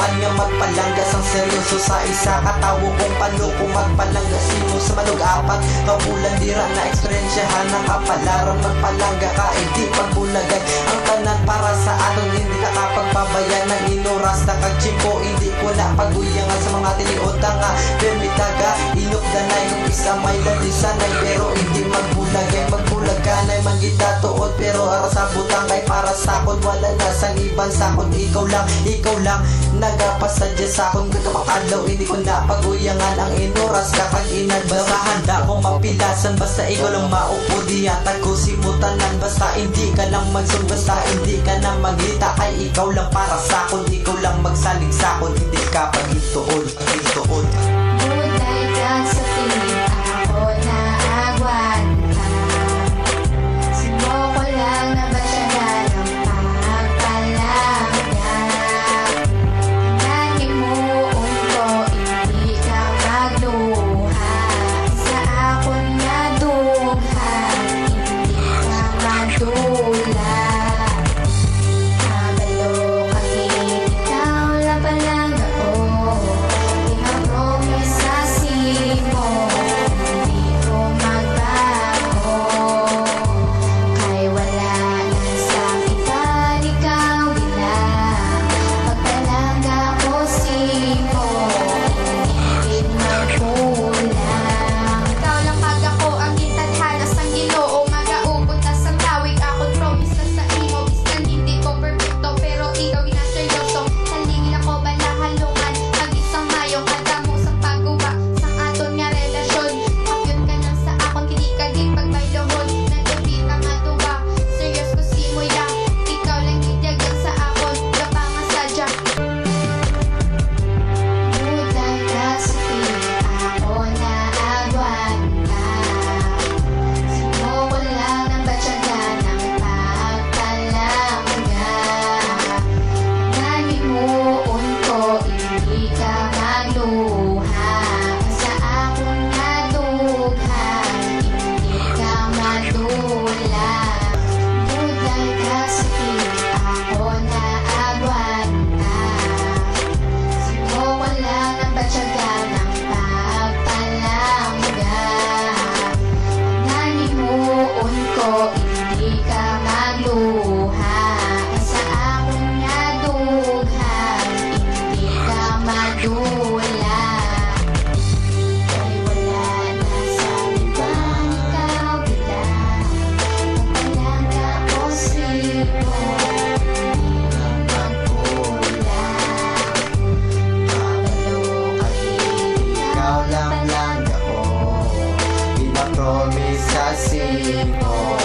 tinuruan nga magpalanggas ang seryoso sa isa katawo kung paano kung magpalanggas mo sa manug-apat kabulan dira na eksperyensyahan ng kapalaran magpalangga ka hindi pagbulagay ang tanan para sa aton hindi ka kapagbabayan ng inoras na kagchimpo hindi ko na paguyangan sa mga tiniota nga permitaga inukdanay kung isa may lalisanay pero hindi magbulaganay man kita tuod pero ara sa butang kay para sakon wala na sang ibang sakon ikaw lang nagapasadya sakon kung makadlaw hindi ko na paguyangan ang inoras kapag inadbasa handa kong mapilasan basta ikaw lang maupo diyata ko simutanan basta hindi ka lang magsug basta hindi ka na magita kay ikaw lang para sakon ikaw lang magsalig sakon hindi ka pagituod Buday ka sa piling ako na agwan ka Simo ko lang na ba siya ng pagpalangga Nahimuon ko hindi ka magluha Sa akon na dugha hindi ka madula Kabalo kami ikaw lang palang ako Promise sa sino